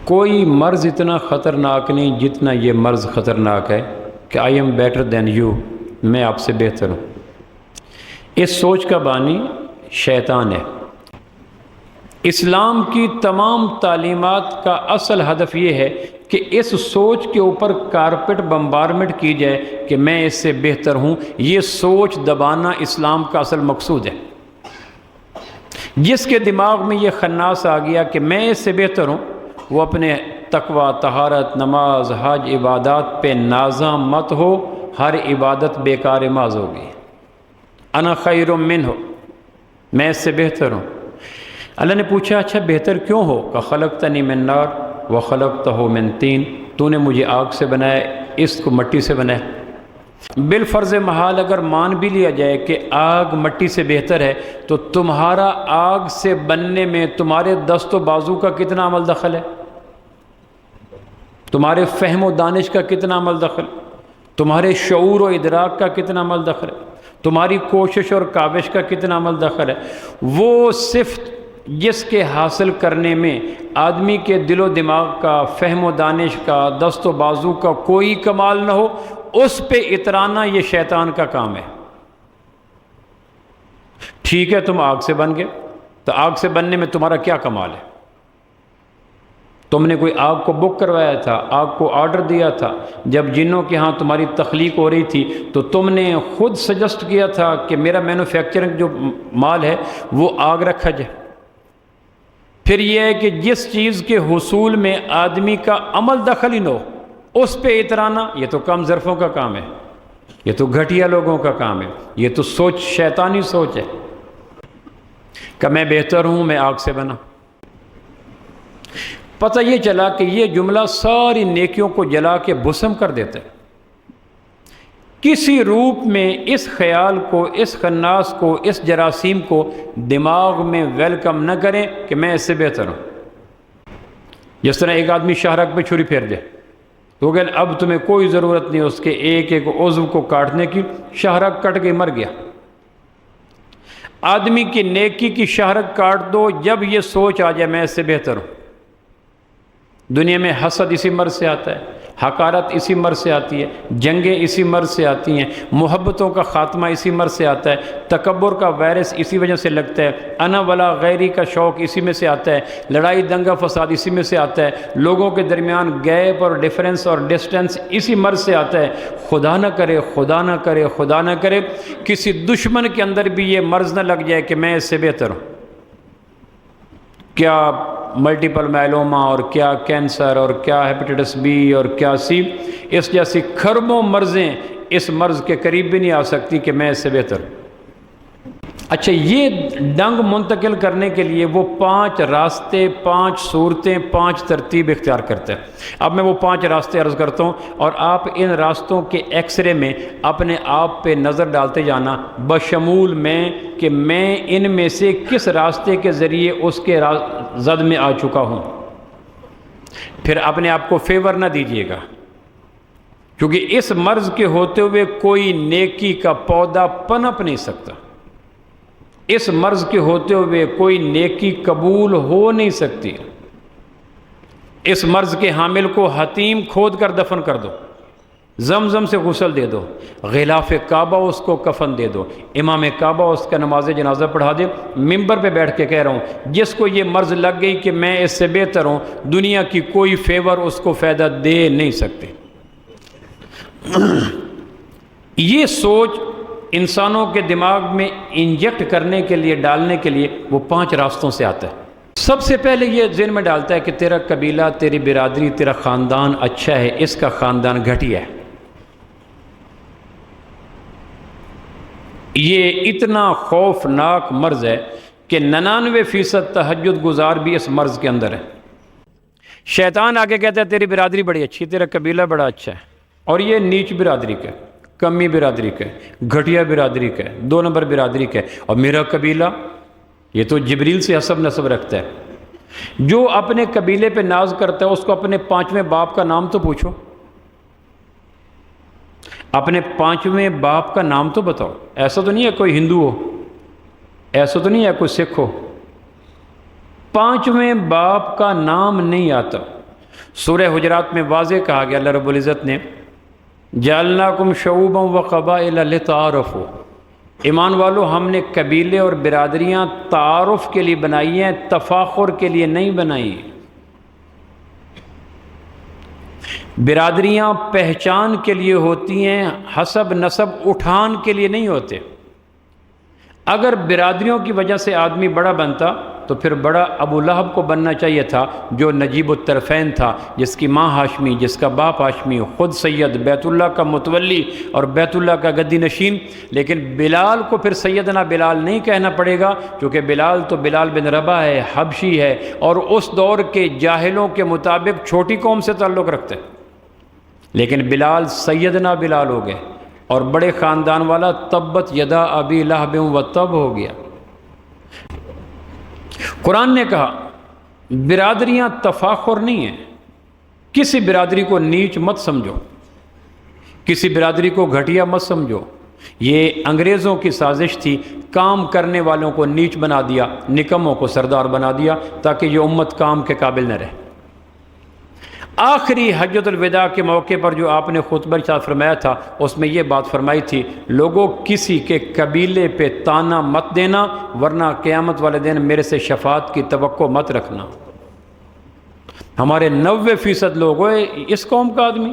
کوئی مرض اتنا خطرناک نہیں جتنا یہ مرض خطرناک ہے کہ I am better than you, میں آپ سے بہتر ہوں۔ اس سوچ کا بانی شیطان ہے۔ اسلام کی تمام تعلیمات کا اصل ہدف یہ ہے کہ اس سوچ کے اوپر کارپٹ بمبارمنٹ کی جائے کہ میں اس سے بہتر ہوں۔ یہ سوچ دبانا اسلام کا اصل مقصود ہے۔ جس کے دماغ میں یہ خناس آ گیا کہ میں اس سے بہتر ہوں، وہ اپنے تقوی، طہارت، نماز، حج، عبادات پہ نازاں مت ہو، ہر عبادت بیکار ماز ہوگی۔ انا خیر منہ، میں اس سے بہتر ہوں۔ اللہ نے پوچھا اچھا بہتر کیوں ہو؟ کہ خلقتنی من نار وخلقتہ من طین، تو نے مجھے آگ سے بنایا، اس کو مٹی سے بنایا۔ بالفرض محال اگر مان بھی لیا جائے کہ آگ مٹی سے بہتر ہے، تو تمہارا آگ سے بننے میں تمہارے دست و بازو کا کتنا عمل دخل ہے؟ تمہارے فہم و دانش کا کتنا عمل دخل؟ تمہارے شعور و ادراک کا کتنا عمل دخل ہے؟ تمہاری کوشش اور کاوش کا کتنا عمل دخل ہے؟ وہ صرف جس کے حاصل کرنے میں آدمی کے دل و دماغ کا، فہم و دانش کا، دست و بازو کا کوئی کمال نہ ہو، اس پہ اترانا یہ شیطان کا کام ہے۔ ٹھیک ہے تم آگ سے بن گئے، تو آگ سے بننے میں تمہارا کیا کمال ہے؟ تم نے کوئی آگ کو بک کروایا تھا، آگ کو آرڈر دیا تھا؟ جب جنوں کے ہاں تمہاری تخلیق ہو رہی تھی تو تم نے خود سجسٹ کیا تھا کہ میرا مینوفیکچرنگ جو مال ہے وہ آگ رکھا جائے؟ پھر یہ ہے کہ جس چیز کے حصول میں آدمی کا عمل دخل ہی نہ ہو، اس پہ اترانا یہ تو کم ظرفوں کا کام ہے، یہ تو گھٹیا لوگوں کا کام ہے، یہ تو سوچ شیطانی سوچ ہے کہ میں بہتر ہوں، میں آگ سے بنا۔ پتہ یہ چلا کہ یہ جملہ ساری نیکیوں کو جلا کے بھسم کر دیتا ہے۔ کسی روپ میں اس خیال کو، اس خناس کو، اس جراثیم کو دماغ میں ویلکم نہ کریں کہ میں اس سے بہتر ہوں۔ جس طرح ایک آدمی شاہرگ پہ چھری پھیر دے تو کہ اب تمہیں کوئی ضرورت نہیں اس کے ایک ایک عضو کو کاٹنے کی، شاہرگ کٹ کے مر گیا۔ آدمی کی نیکی کی شاہرگ کاٹ دو جب یہ سوچ آ جائے میں اس سے بہتر ہوں۔ دنیا میں حسد اسی مرض سے آتا ہے، حقارت اسی مرض سے آتی ہے، جنگیں اسی مرض سے آتی ہیں، محبتوں کا خاتمہ اسی مرض سے آتا ہے، تکبر کا وائرس اسی وجہ سے لگتا ہے، انا ولا غیری کا شوق اسی میں سے آتا ہے، لڑائی دنگا فساد اسی میں سے آتا ہے، لوگوں کے درمیان گیپ اور ڈیفرنس اور ڈسٹنس اسی مرض سے آتا ہے۔ خدا نہ کرے، خدا نہ کرے، خدا نہ کرے کسی دشمن کے اندر بھی یہ مرض نہ لگ جائے کہ میں اس سے بہتر ہوں۔ کیا ملٹیپل مائلوما اور کیا کینسر اور کیا ہیپیٹائٹس بی اور کیا سی، اس جیسی کھربوں مرضیں اس مرض کے قریب بھی نہیں آ سکتی کہ میں اس سے بہتر ہوں۔ اچھا، یہ ڈنگ منتقل کرنے کے لیے وہ 5 راستے، 5 صورتیں، 5 ترتیب اختیار کرتے ہیں۔ اب میں وہ 5 راستے عرض کرتا ہوں اور آپ ان راستوں کے ایکس رے میں اپنے آپ پہ نظر ڈالتے جانا، بشمول میں کہ میں ان میں سے کس راستے کے ذریعے اس کے زد میں آ چکا ہوں۔ پھر اپنے آپ کو فیور نہ دیجیے گا، کیونکہ اس مرض کے ہوتے ہوئے کوئی نیکی کا پودا پنپ نہیں سکتا، اس مرض کے ہوتے ہوئے کوئی نیکی قبول ہو نہیں سکتی۔ اس مرض کے حامل کو حتیم کھود کر دفن کر دو، زمزم سے غسل دے دو، غلاف کعبہ اس کو کفن دے دو، امام کعبہ اس کا نماز جنازہ پڑھا دے۔ ممبر پہ بیٹھ کے کہہ رہا ہوں، جس کو یہ مرض لگ گئی کہ میں اس سے بہتر ہوں، دنیا کی کوئی فیور اس کو فائدہ دے نہیں سکتے۔ یہ سوچ انسانوں کے دماغ میں انجیکٹ کرنے کے لیے، ڈالنے کے لیے وہ 5 راستوں سے آتا ہے۔ سب سے پہلے یہ ذہن میں ڈالتا ہے کہ تیرا قبیلہ، تیری برادری، تیرا خاندان اچھا ہے، اس کا خاندان گھٹیا ہے۔ یہ اتنا خوفناک مرض ہے کہ 99% تہجد گزار بھی اس مرض کے اندر ہے۔ شیطان آگے کہتا ہے تیری برادری بڑی اچھی، تیرا قبیلہ بڑا اچھا ہے، اور یہ نیچ برادری کا ہے، کمی برادری کا ہے، گھٹیا برادری کا ہے، 2 نمبر برادری کا ہے، اور میرا قبیلہ یہ تو جبریل سے حسب نسب رکھتا ہے۔ جو اپنے قبیلے پہ ناز کرتا ہے اس کو اپنے 5ویں باپ کا نام تو پوچھو، اپنے 5ویں باپ کا نام تو بتاؤ۔ ایسا تو نہیں ہے کوئی ہندو ہو، ایسا تو نہیں ہے کوئی سکھ ہو، 5ویں باپ کا نام نہیں آتا۔ سورہ حجرات میں واضح کہا گیا، اللہ رب العزت نے جعلناکم شعوبا وقبائل لتعارفوا، ایمان والو ہم نے قبیلے اور برادریاں تعارف کے لیے بنائی ہیں، تفاخر کے لیے نہیں بنائی۔ برادریاں پہچان کے لیے ہوتی ہیں، حسب نسب اٹھان کے لیے نہیں ہوتے۔ اگر برادریوں کی وجہ سے آدمی بڑا بنتا تو پھر بڑا ابو لہب کو بننا چاہیے تھا، جو نجیب الطرفین تھا، جس کی ماں ہاشمی، جس کا باپ ہاشمی، خود سید، بیت اللہ کا متولی اور بیت اللہ کا گدی نشین۔ لیکن بلال کو پھر سیدنا بلال نہیں کہنا پڑے گا، کیونکہ بلال تو بلال بن رباح ہے، حبشی ہے، اور اس دور کے جاہلوں کے مطابق چھوٹی قوم سے تعلق رکھتے ہیں۔ لیکن بلال سیدنا بلال ہو گئے، اور بڑے خاندان والا تبت یدا ابی لہب و تب ہو گیا۔ قرآن نے کہا برادریاں تفاخر نہیں ہیں، کسی برادری کو نیچ مت سمجھو، کسی برادری کو گھٹیا مت سمجھو۔ یہ انگریزوں کی سازش تھی، کام کرنے والوں کو نیچ بنا دیا، نکموں کو سردار بنا دیا، تاکہ یہ امت کام کے قابل نہ رہے۔ آخری حجۃ الوداع کے موقع پر جو آپ نے خطبہ ارشاد فرمایا تھا، اس میں یہ بات فرمائی تھی، لوگوں کسی کے قبیلے پہ تانا مت دینا، ورنہ قیامت والے دن میرے سے شفاعت کی توقع مت رکھنا۔ ہمارے 90% لوگ ہوئے اس قوم کا آدمی،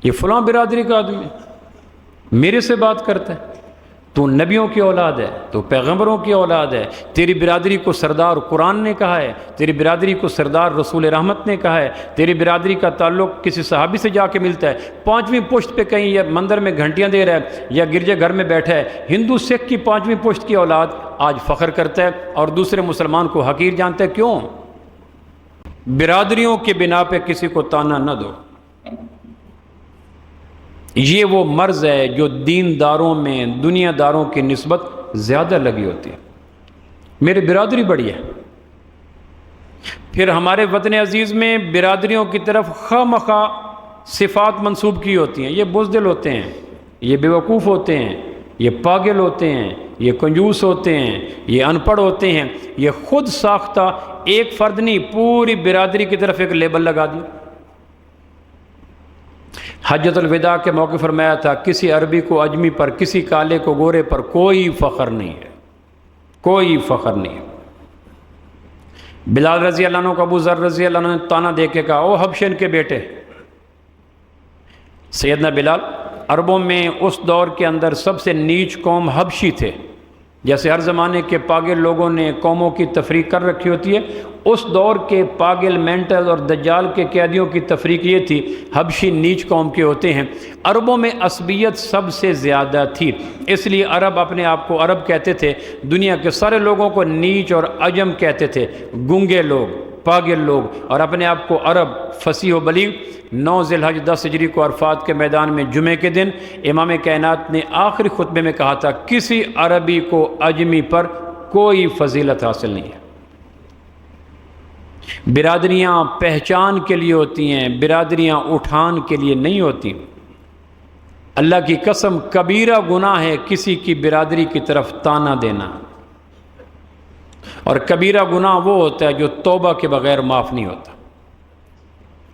یہ فلاں برادری کا آدمی میرے سے بات کرتا ہے، تو نبیوں کی اولاد ہے، تو پیغمبروں کی اولاد ہے، تیری برادری کو سردار قرآن نے کہا ہے، تیری برادری کو سردار رسول رحمت نے کہا ہے، تیری برادری کا تعلق کسی صحابی سے جا کے ملتا ہے، 5ویں پشت پہ کہیں یا مندر میں گھنٹیاں دے رہا ہے یا گرجے گھر میں بیٹھا ہے، ہندو سکھ کی 5ویں پشت کی اولاد آج فخر کرتا ہے اور دوسرے مسلمان کو حقیر جانتا ہے۔ کیوں؟ برادریوں کے بنا پہ کسی کو تانا نہ دو۔ یہ وہ مرض ہے جو دینداروں میں دنیا داروں کی نسبت زیادہ لگی ہوتی ہے۔ میری برادری بڑی ہے، پھر ہمارے وطن عزیز میں برادریوں کی طرف خواہ مخواہ صفات منسوب کی ہوتی ہیں، یہ بزدل ہوتے ہیں، یہ بیوقوف ہوتے ہیں، یہ پاگل ہوتے ہیں، یہ کنجوس ہوتے ہیں، یہ ان پڑھ ہوتے ہیں۔ یہ خود ساختہ ایک فرد نہیں، پوری برادری کی طرف ایک لیبل لگا دی۔ حجۃ الوداع کے موقع فرمایا تھا، کسی عربی کو اجمی پر، کسی کالے کو گورے پر کوئی فخر نہیں ہے، کوئی فخر نہیں ہے۔ بلال رضی اللہ عنہ کو ابو ذر رضی اللہ عنہ نے تانا دے کے کہا، او حبشین کے بیٹے۔ سیدنا بلال عربوں میں اس دور کے اندر سب سے نیچ قوم حبشی تھے، جیسے ہر زمانے کے پاگل لوگوں نے قوموں کی تفریق کر رکھی ہوتی ہے، اس دور کے پاگل، مینٹل اور دجال کے قیدیوں کی تفریق یہ تھی، حبشی نیچ قوم کے ہوتے ہیں۔ عربوں میں عصبیت سب سے زیادہ تھی، اس لیے عرب اپنے آپ کو عرب کہتے تھے، دنیا کے سارے لوگوں کو نیچ اور عجم کہتے تھے، گنگے لوگ، پاگل لوگ، اور اپنے آپ کو عرب فصیح و بلیغ۔ 9 ذی الحج 10 ہجری کو عرفات کے میدان میں جمعے کے دن امام کائنات نے آخری خطبے میں کہا تھا، کسی عربی کو اجمی پر کوئی فضیلت حاصل نہیں ہے۔ برادریاں پہچان کے لیے ہوتی ہیں، برادریاں اٹھان کے لیے نہیں ہوتی۔ اللہ کی قسم کبیرہ گناہ ہے کسی کی برادری کی طرف تانا دینا، اور کبیرہ گناہ وہ ہوتا ہے جو توبہ کے بغیر معاف نہیں ہوتا۔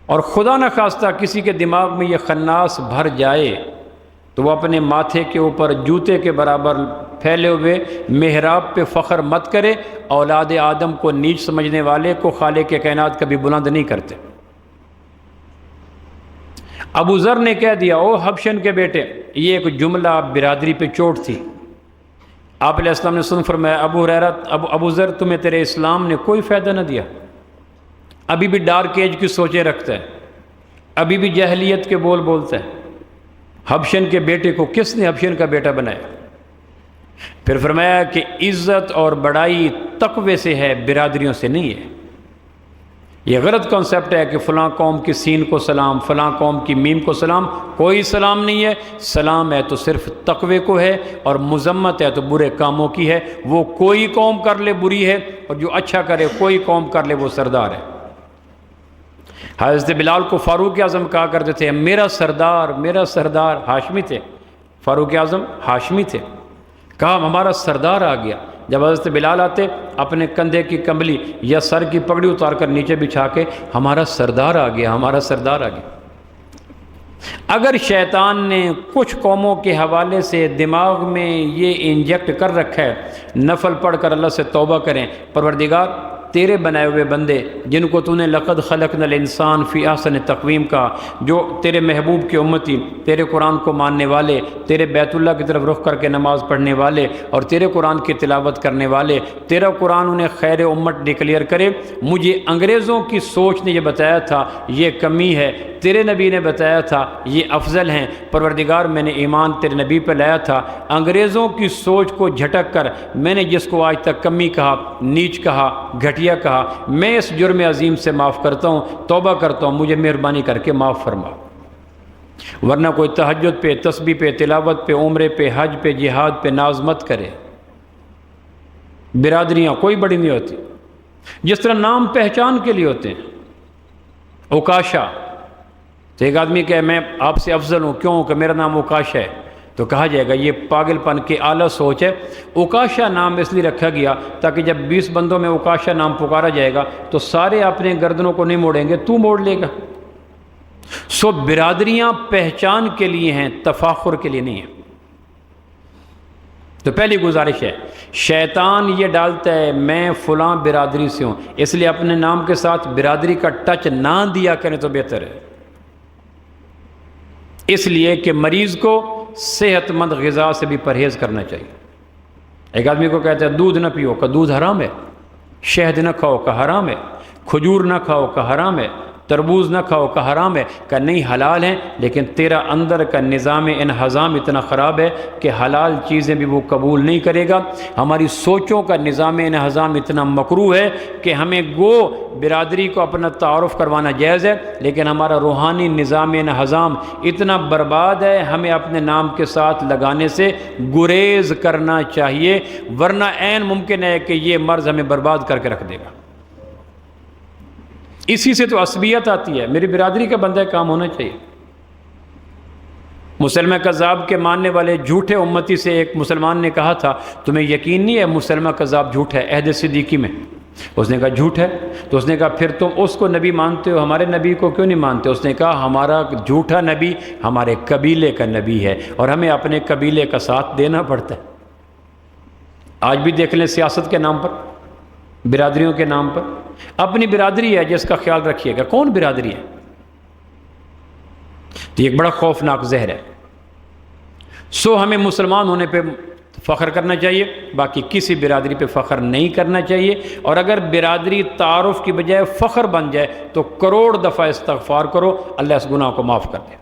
اور خدا نہ خواستہ کسی کے دماغ میں یہ خناس بھر جائے تو وہ اپنے ماتھے کے اوپر جوتے کے برابر پھیلے ہوئے محراب پہ فخر مت کرے۔ اولاد آدم کو نیچ سمجھنے والے کو خالق کائنات کبھی بلند نہیں کرتے۔ ابو ذر نے کہہ دیا، او حبشن کے بیٹے، یہ ایک جملہ برادری پہ چوٹ تھی۔ آپ علیہ السلام نے سن فرمایا، ابو ذر تمہیں تیرے اسلام نے کوئی فائدہ نہ دیا، ابھی بھی ڈارک ایج کی سوچیں رکھتا ہے، ابھی بھی جاہلیت کے بول بولتا ہے۔ حبشن کے بیٹے کو کس نے حبشن کا بیٹا بنایا؟ پھر فرمایا کہ عزت اور بڑائی تقوی سے ہے، برادریوں سے نہیں ہے۔ یہ غلط کانسیپٹ ہے کہ فلاں قوم کی سین کو سلام، فلاں قوم کی میم کو سلام، کوئی سلام نہیں ہے۔ سلام ہے تو صرف تقوی کو ہے، اور مذمت ہے تو برے کاموں کی ہے۔ وہ کوئی قوم کر لے بری ہے، اور جو اچھا کرے کوئی قوم کر لے وہ سردار ہے۔ حضرت بلال کو فاروق اعظم کہا کرتے تھے، میرا سردار ہاشمی تھے، فاروق اعظم ہاشمی تھے۔ کہا ہمارا سردار آ گیا۔ جب حضرت بلال آتے، اپنے کندھے کی کمبلی یا سر کی پگڑی اتار کر نیچے بچھا کے ہمارا سردار آ گیا، ہمارا سردار آ گیا۔ اگر شیطان نے کچھ قوموں کے حوالے سے دماغ میں یہ انجیکٹ کر رکھا ہے، نفل پڑھ کر اللہ سے توبہ کریں، پروردگار تیرے بنائے ہوئے بندے جن کو تو نے لقد خلقنا الانسان فی احسن تقویم کا، جو تیرے محبوب کی امتی، تیرے قرآن کو ماننے والے، تیرے بیت اللہ کی طرف رخ کر کے نماز پڑھنے والے اور تیرے قرآن کی تلاوت کرنے والے، تیرا قرآن انہیں خیر امت ڈکلیئر کرے۔ مجھے انگریزوں کی سوچ نے یہ بتایا تھا یہ کمی ہے، تیرے نبی نے بتایا تھا یہ افضل ہیں، پروردگار میں نے ایمان تیرے نبی پہ لایا تھا، انگریزوں کی سوچ کو جھٹک کر میں نے جس کو آج تک کمی کہا، نیچ کہا، گھٹیا کہا، میں اس جرم عظیم سے معاف کرتا ہوں، توبہ کرتا ہوں، مجھے مہربانی کر کے معاف فرما۔ ورنہ کوئی تہجد پہ، تسبیح پہ، تلاوت پہ، عمرے پہ، حج پہ، جہاد پہ ناز مت کرے۔ برادریاں کوئی بڑی نہیں ہوتی، جس طرح نام پہچان کے لیے ہوتے ہیں۔ اوکاشا، تو ایک آدمی کہے میں آپ سے افضل ہوں، کیوں کہ میرا نام اوکاشا ہے، تو کہا جائے گا یہ پاگل پن کی اعلیٰ سوچ ہے۔ اوکاشا نام اس لیے رکھا گیا تاکہ جب 20 بندوں میں اوکاشا نام پکارا جائے گا تو سارے اپنے گردنوں کو نہیں موڑیں گے، تو موڑ لے گا۔ سو برادریاں پہچان کے لیے ہیں، تفاخر کے لیے نہیں ہیں۔ تو پہلی گزارش ہے، شیطان یہ ڈالتا ہے میں فلاں برادری سے ہوں، اس لیے اپنے نام کے ساتھ برادری کا ٹچ نہ دیا کریں تو بہتر ہے، اس لیے کہ مریض کو صحت مند غذا سے بھی پرہیز کرنا چاہیے۔ ایک آدمی کو کہتا ہے دودھ نہ پیو، کہ دودھ حرام ہے، شہد نہ کھاؤ، کہ حرام ہے، کھجور نہ کھاؤ، کہ حرام ہے، تربوز نہ کھاؤ، کہ حرام ہے، کہ نہیں حلال ہیں، لیکن تیرا اندر کا نظام انہضام اتنا خراب ہے کہ حلال چیزیں بھی وہ قبول نہیں کرے گا۔ ہماری سوچوں کا نظام انہضام اتنا مکروہ ہے کہ ہمیں گو برادری کو اپنا تعارف کروانا جائز ہے، لیکن ہمارا روحانی نظام انہضام اتنا برباد ہے، ہمیں اپنے نام کے ساتھ لگانے سے گریز کرنا چاہیے، ورنہ عین ممکن ہے کہ یہ مرض ہمیں برباد کر کے رکھ دے گا۔ اسی سے تو عصبیت آتی ہے، میری برادری کا بندہ کام ہونا چاہیے۔ مسلمہ کذاب کے ماننے والے جھوٹے امتی سے ایک مسلمان نے کہا تھا تمہیں یقین نہیں ہے مسلمہ کذاب جھوٹ ہے؟ عہد صدیقی میں اس نے کہا جھوٹ ہے، تو اس نے کہا پھر تم اس کو نبی مانتے ہو، ہمارے نبی کو کیوں نہیں مانتے؟ اس نے کہا ہمارا جھوٹا نبی ہمارے قبیلے کا نبی ہے اور ہمیں اپنے قبیلے کا ساتھ دینا پڑتا ہے۔ آج بھی دیکھ لیں سیاست کے نام پر، برادریوں کے نام پر، اپنی برادری ہے جس کا خیال رکھیے گا، کون برادری ہے؟ تو یہ ایک بڑا خوفناک زہر ہے۔ سو ہمیں مسلمان ہونے پہ فخر کرنا چاہیے، باقی کسی برادری پہ فخر نہیں کرنا چاہیے، اور اگر برادری تعارف کی بجائے فخر بن جائے تو کروڑ دفعہ استغفار کرو، اللہ اس گناہ کو معاف کر دے۔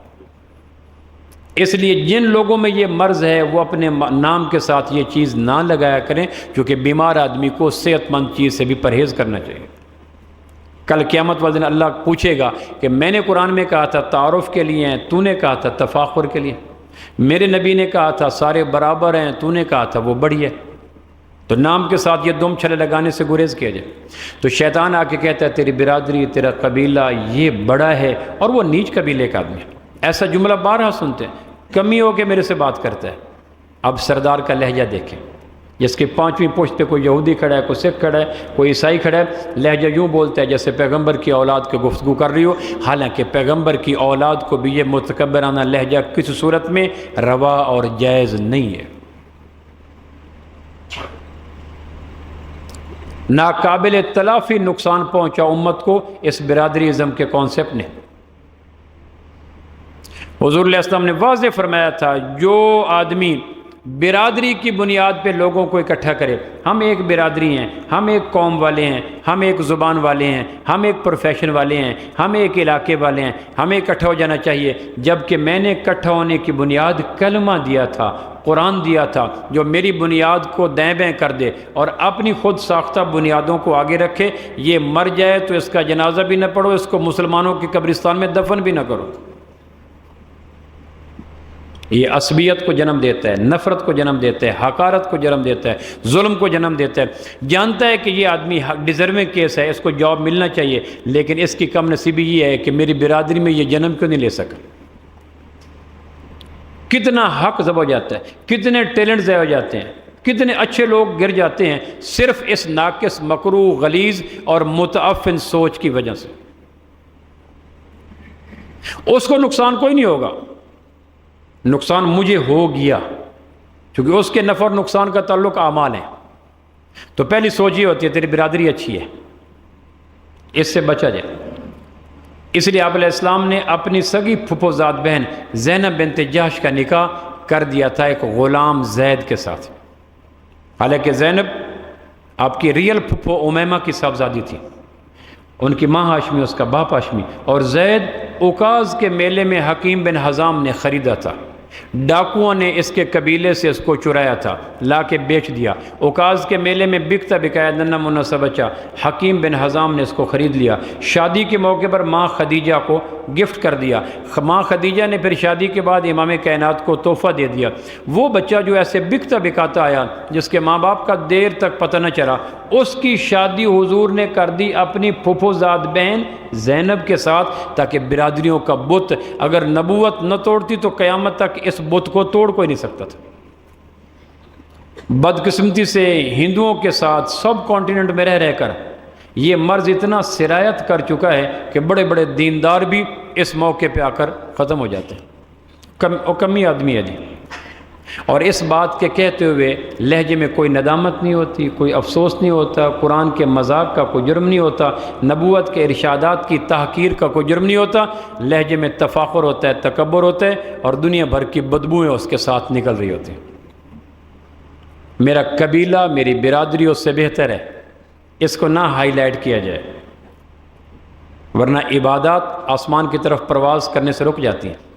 اس لیے جن لوگوں میں یہ مرض ہے وہ اپنے نام کے ساتھ یہ چیز نہ لگایا کریں، کیونکہ بیمار آدمی کو صحت مند چیز سے بھی پرہیز کرنا چاہیے۔ کل قیامت والے دن اللہ پوچھے گا کہ میں نے قرآن میں کہا تھا تعارف کے لیے ہیں، تو نے کہا تھا تفاخر کے لیے، میرے نبی نے کہا تھا سارے برابر ہیں، تو نے کہا تھا وہ بڑی ہے۔ تو نام کے ساتھ یہ دم چھلے لگانے سے گریز کیا جائے۔ تو شیطان آ کے کہتا ہے تیری برادری، تیرا قبیلہ یہ بڑا ہے اور وہ نیچ قبیلے کا آدمی ہے۔ ایسا جملہ بارہا سنتے ہیں، کمی ہو کے میرے سے بات کرتا ہے۔ اب سردار کا لہجہ دیکھیں، جس کی 5ویں پشت پہ کوئی یہودی کھڑا ہے، کوئی سکھ کھڑا ہے، کوئی عیسائی کھڑا ہے، لہجہ یوں بولتا ہے جیسے پیغمبر کی اولاد کی گفتگو کر رہی ہو، حالانکہ پیغمبر کی اولاد کو بھی یہ متکبرانہ لہجہ کسی صورت میں روا اور جائز نہیں ہے۔ ناقابل تلافی نقصان پہنچا امت کو اس برادری ازم کے کانسیپٹ نے۔ حضور علیہ السلام نے واضح فرمایا تھا جو آدمی برادری کی بنیاد پہ لوگوں کو اکٹھا کرے، ہم ایک برادری ہیں، ہم ایک قوم والے ہیں، ہم ایک زبان والے ہیں، ہم ایک پروفیشن والے ہیں، ہم ایک علاقے والے ہیں، ہمیں اکٹھا ہو جانا چاہیے، جبکہ میں نے اکٹھا ہونے کی بنیاد کلمہ دیا تھا، قرآن دیا تھا، جو میری بنیاد کو دیں بیں کر دے اور اپنی خود ساختہ بنیادوں کو آگے رکھے، یہ مر جائے تو اس کا جنازہ بھی نہ پڑھو، اس کو مسلمانوں کے قبرستان میں دفن بھی نہ کرو۔ یہ عصبیت کو جنم دیتا ہے، نفرت کو جنم دیتا ہے، حقارت کو جنم دیتا ہے، ظلم کو جنم دیتا ہے۔ جانتا ہے کہ یہ آدمی ڈیزرونگ کیس ہے، اس کو جاب ملنا چاہیے، لیکن اس کی کم نصیبی یہ ہے کہ میری برادری میں یہ جنم کیوں نہیں لے سکا۔ کتنا حق ضبط ہو جاتا ہے، کتنے ٹیلنٹ ضائع ہو جاتے ہیں، کتنے اچھے لوگ گر جاتے ہیں صرف اس ناقص، مکروہ، غلیظ اور متعفن سوچ کی وجہ سے۔ اس کو نقصان کوئی نہیں ہوگا، نقصان مجھے ہو گیا، کیونکہ اس کے نفع اور نقصان کا تعلق اعمال ہے۔ تو پہلی سوچ یہ ہوتی ہے تیری برادری اچھی ہے، اس سے بچا جائے۔ اس لیے آپ علیہ السلام نے اپنی سگی پھپھو زاد بہن زینب بنت جحش کا نکاح کر دیا تھا ایک غلام زید کے ساتھ، حالانکہ زینب آپ کی ریئل پھپھو امیمہ کی صاحبزادی تھی، ان کی ماں ہاشمی، اس کا باپ ہاشمی، اور زید اوکاز کے میلے میں حکیم بن حزام نے خریدا تھا، ڈاکوؤں نے اس کے قبیلے سے اس کو چرایا تھا، لا کے بیچ دیا۔ اوکاز کے میلے میں بکتا بکایا ننھا منھا سا بچہ، حکیم بن حزام نے اس کو خرید لیا، شادی کے موقع پر ماں خدیجہ کو گفٹ کر دیا، ماں خدیجہ نے پھر شادی کے بعد امام کائنات کو تحفہ دے دیا۔ وہ بچہ جو ایسے بکتا بکاتا آیا، جس کے ماں باپ کا دیر تک پتہ نہ چلا، اس کی شادی حضور نے کر دی اپنی پھپھو زاد بہن زینب کے ساتھ، تاکہ برادریوں کا بت اگر نبوت نہ توڑتی تو قیامت تک اس بت کو توڑ کوئی نہیں سکتا تھا۔ بدقسمتی سے ہندوؤں کے ساتھ سب کانٹیننٹ میں رہ کر یہ مرض اتنا سرایت کر چکا ہے کہ بڑے بڑے دیندار بھی اس موقع پہ آ کر ختم ہو جاتے ہیں، کمی آدمی ہے جی۔ اور اس بات کے کہتے ہوئے لہجے میں کوئی ندامت نہیں ہوتی، کوئی افسوس نہیں ہوتا، قرآن کے مذاق کا کوئی جرم نہیں ہوتا، نبوت کے ارشادات کی تحقیر کا کوئی جرم نہیں ہوتا، لہجے میں تفاخر ہوتا ہے، تکبر ہوتا ہے، اور دنیا بھر کی بدبوئیں اس کے ساتھ نکل رہی ہوتی ہیں۔ میرا قبیلہ، میری برادری اس سے بہتر ہے، اس کو نہ ہائی لائٹ کیا جائے، ورنہ عبادات آسمان کی طرف پرواز کرنے سے رک جاتی ہیں۔